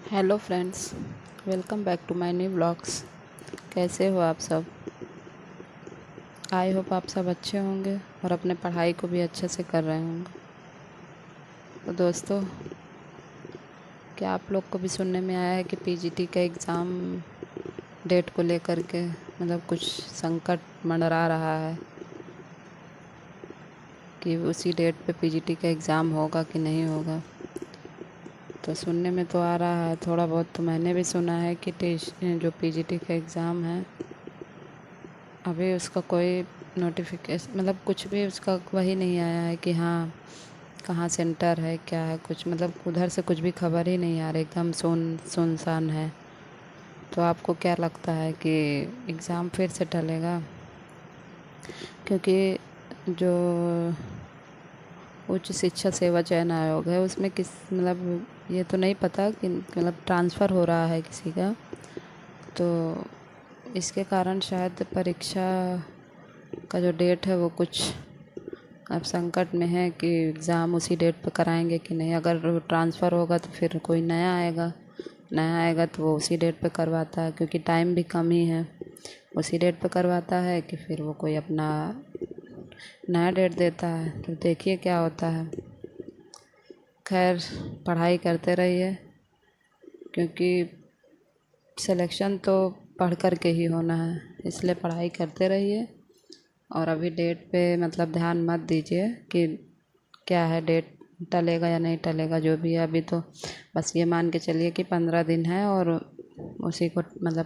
Hello friends, welcome back to my new blogs. कैसे हो आप सब? आई होप आप सब अच्छे होंगे और अपने पढ़ाई को भी अच्छे से कर रहे होंगे। तो दोस्तों, क्या आप लोग को भी सुनने में आया है कि पीजीटी का एग्ज़ाम डेट को लेकर के कुछ संकट मंडरा रहा है कि उसी डेट पे पीजीटी का एग्ज़ाम होगा कि नहीं होगा। तो सुनने में तो आ रहा है, थोड़ा बहुत तो मैंने भी सुना है कि जो पीजीटी का एग्ज़ाम है अभी उसका कोई नोटिफिकेशन कुछ भी उसका वही नहीं आया है कि हाँ कहाँ सेंटर है, क्या है, कुछ उधर से कुछ भी खबर ही नहीं आ रही, एकदम सुनसान है। तो आपको क्या लगता है कि एग्ज़ाम फिर से टलेगा? क्योंकि जो उच्च शिक्षा सेवा चयन आयोग है उसमें ये तो नहीं पता कि ट्रांसफ़र हो रहा है किसी का, तो इसके कारण शायद परीक्षा का जो डेट है वो कुछ अब संकट में है कि एग्ज़ाम उसी डेट पे कराएंगे कि नहीं। अगर ट्रांसफ़र होगा तो फिर कोई नया आएगा तो वो उसी डेट पे करवाता है, क्योंकि टाइम भी कम ही है। उसी डेट पे करवाता है कि फिर वो कोई अपना नया डेट देता है। तो देखिए क्या होता है। खैर, पढ़ाई करते रहिए, क्योंकि सिलेक्शन तो पढ़ कर के ही होना है, इसलिए पढ़ाई करते रहिए। और अभी डेट पे ध्यान मत दीजिए कि क्या है, डेट टलेगा या नहीं टलेगा। जो भी है अभी तो बस ये मान के चलिए कि 15 दिन है, और उसी को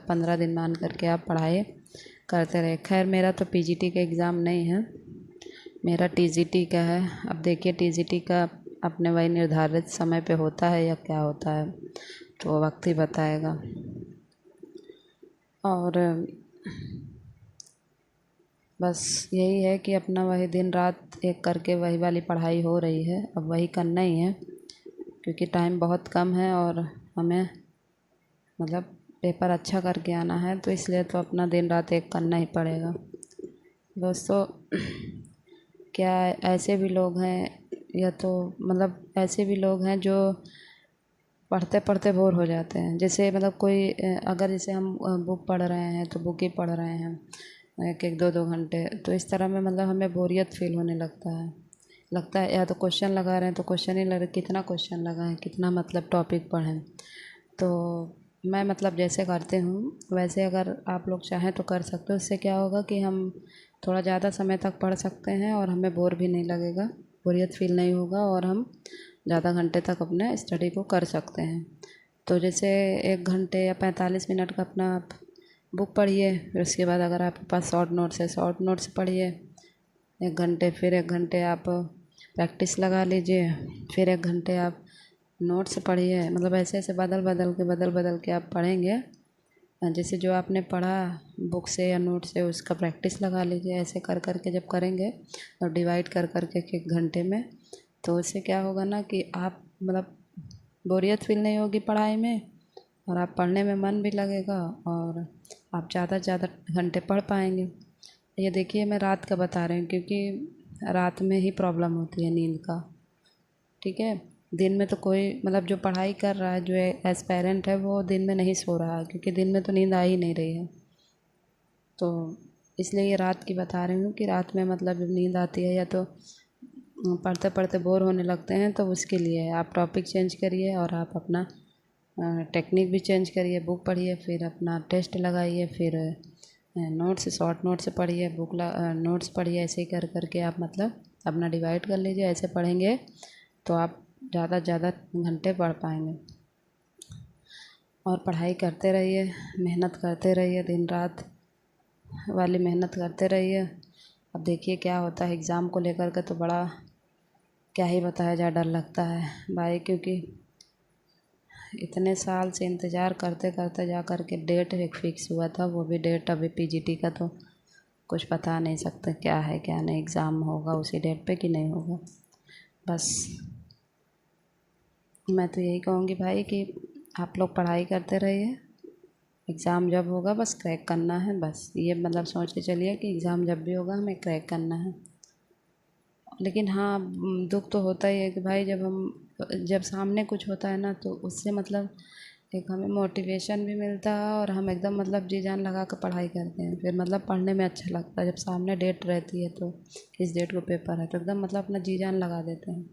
15 दिन मान करके आप पढ़ाई करते रहे। खैर, मेरा तो पीजीटी का एग्ज़ाम नहीं है, मेरा टीजीटी का है। अब देखिए टीजीटी का अपने वही निर्धारित समय पे होता है या क्या होता है, तो वक्त ही बताएगा। और बस यही है कि अपना वही दिन रात एक करके वही वाली पढ़ाई हो रही है। अब वही करना ही है, क्योंकि टाइम बहुत कम है और हमें पेपर अच्छा करके आना है, तो इसलिए तो अपना दिन रात एक करना ही पड़ेगा। दोस्तों, क्या ऐसे भी लोग हैं, या तो ऐसे भी लोग हैं जो पढ़ते पढ़ते बोर हो जाते हैं। जैसे कोई अगर जैसे हम बुक पढ़ रहे हैं तो बुक ही पढ़ रहे हैं एक एक दो दो घंटे, तो इस तरह में हमें बोरियत फील होने लगता है। या तो क्वेश्चन लगा रहे हैं तो क्वेश्चन ही लग कितना क्वेश्चन लगाएं, कितना टॉपिक पढ़ें। तो मैं जैसे करते हूँ वैसे अगर आप लोग चाहें तो कर सकते हो। इससे क्या होगा कि हम थोड़ा ज़्यादा समय तक पढ़ सकते हैं और हमें बोर भी नहीं लगेगा, बोरियत फील नहीं होगा, और हम ज़्यादा घंटे तक अपने स्टडी को कर सकते हैं। तो जैसे 1 घंटे या 45 मिनट का अपना आप बुक पढ़िए, फिर उसके बाद अगर आपके पास शॉर्ट नोट्स है शॉर्ट नोट्स पढ़िए 1 घंटे, फिर 1 घंटे आप प्रैक्टिस लगा लीजिए, फिर 1 घंटे आप नोट्स पढ़िए। ऐसे ऐसे बदल बदल के आप पढ़ेंगे। जैसे जो आपने पढ़ा बुक से या नोट से उसका प्रैक्टिस लगा लीजिए। ऐसे कर कर के जब करेंगे और डिवाइड कर कर के 1 घंटे में, तो उससे क्या होगा ना कि आप बोरियत फील नहीं होगी पढ़ाई में, और आप पढ़ने में मन भी लगेगा, और आप ज़्यादा से ज़्यादा घंटे पढ़ पाएंगे। ये देखिए, मैं रात का बता रही हूँ, क्योंकि रात में ही प्रॉब्लम होती है नींद का। ठीक है, दिन में तो कोई जो पढ़ाई कर रहा है, जो एस्पायरेंट है, वो दिन में नहीं सो रहा है, क्योंकि दिन में तो नींद आ ही नहीं रही है। तो इसलिए ये रात की बता रही हूँ कि रात में जब नींद आती है या तो पढ़ते पढ़ते बोर होने लगते हैं, तो उसके लिए आप टॉपिक चेंज करिए और आप अपना टेक्निक भी चेंज करिए। बुक पढ़िए, फिर अपना टेस्ट लगाइए, फिर नोट्स शॉर्ट नोट्स पढ़िए, नोट्स पढ़िए। ऐसे ही कर करके आप अपना डिवाइड कर लीजिए। ऐसे पढ़ेंगे तो आप ज़्यादा से ज़्यादा घंटे पढ़ पाएंगे। और पढ़ाई करते रहिए, मेहनत करते रहिए, दिन रात वाली मेहनत करते रहिए। अब देखिए क्या होता है। एग्ज़ाम को लेकर के तो बड़ा क्या ही बताया जाए, डर लगता है भाई, क्योंकि इतने साल से इंतज़ार करते करते जा कर के डेट एक फ़िक्स हुआ था। वो भी डेट अभी पीजीटी का तो कुछ बता नहीं सकते क्या है क्या नहीं, एग्ज़ाम होगा उसी डेट पे कि नहीं होगा। बस मैं तो यही कहूँगी भाई कि आप लोग पढ़ाई करते रहिए। एग्ज़ाम जब होगा बस क्रैक करना है, बस ये सोच के चलिए कि एग्ज़ाम जब भी होगा हमें क्रैक करना है। लेकिन हाँ, दुख तो होता ही है कि भाई जब सामने कुछ होता है ना, तो उससे एक हमें मोटिवेशन भी मिलता है और हम एकदम मतलब जी जान लगा कर पढ़ाई करते हैं। फिर मतलब पढ़ने में अच्छा लगता है जब सामने डेट रहती है तो इस डेट को पेपर है तो एकदम मतलब अपना जी जान लगा देते हैं।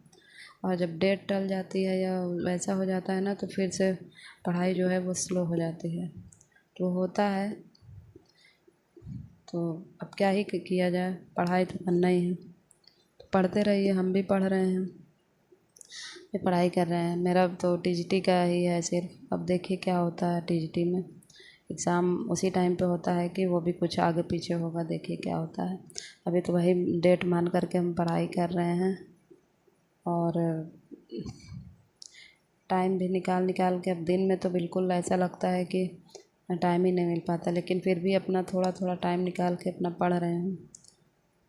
और जब डेट टल जाती है या वैसा हो जाता है ना तो फिर से पढ़ाई जो है वो स्लो हो जाती है। तो होता है, तो अब क्या ही किया जाए, पढ़ाई तो करना ही है। तो पढ़ते रहिए, हम भी पढ़ रहे हैं, ये पढ़ाई कर रहे हैं। मेरा तो टीजीटी का ही है सिर्फ, अब देखिए क्या होता है टीजीटी में। एग्ज़ाम उसी टाइम पे होता है कि वो भी कुछ आगे पीछे होगा, देखिए क्या होता है। अभी तो वही डेट मान करके हम पढ़ाई कर रहे हैं और टाइम भी निकाल निकाल के। अब दिन में तो बिल्कुल ऐसा लगता है कि टाइम ही नहीं मिल पाता, लेकिन फिर भी अपना थोड़ा थोड़ा टाइम निकाल के अपना पढ़ रहे हैं।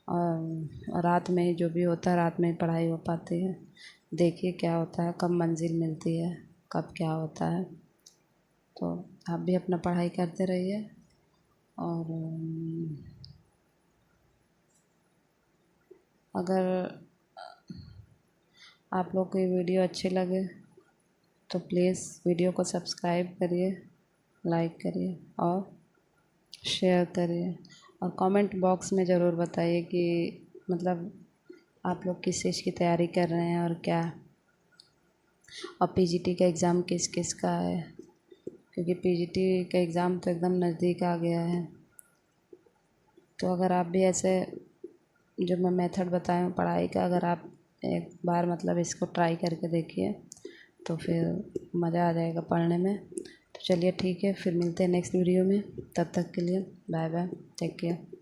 और रात में ही जो भी होता है रात में ही पढ़ाई हो पाती है। देखिए क्या होता है, कब मंजिल मिलती है, कब क्या होता है। तो आप भी अपना पढ़ाई करते रहिए और अगर आप लोग को ये वीडियो अच्छी लगे तो प्लीज़ वीडियो को सब्सक्राइब करिए, लाइक करिए और शेयर करिए। और कमेंट बॉक्स में ज़रूर बताइए कि मतलब आप लोग किस चीज़ की तैयारी कर रहे हैं और क्या, और पीजीटी का एग्ज़ाम किस किस का है, क्योंकि पीजीटी का एग्ज़ाम तो एकदम नज़दीक आ गया है। तो अगर आप भी ऐसे जो मैं मेथड बताया हूँ पढ़ाई का, अगर आप एक बार मतलब इसको ट्राई करके देखिए तो फिर मज़ा आ जाएगा पढ़ने में। तो चलिए ठीक है, फिर मिलते हैं नेक्स्ट वीडियो में। तब तक के लिए बाय बाय, टेक केयर।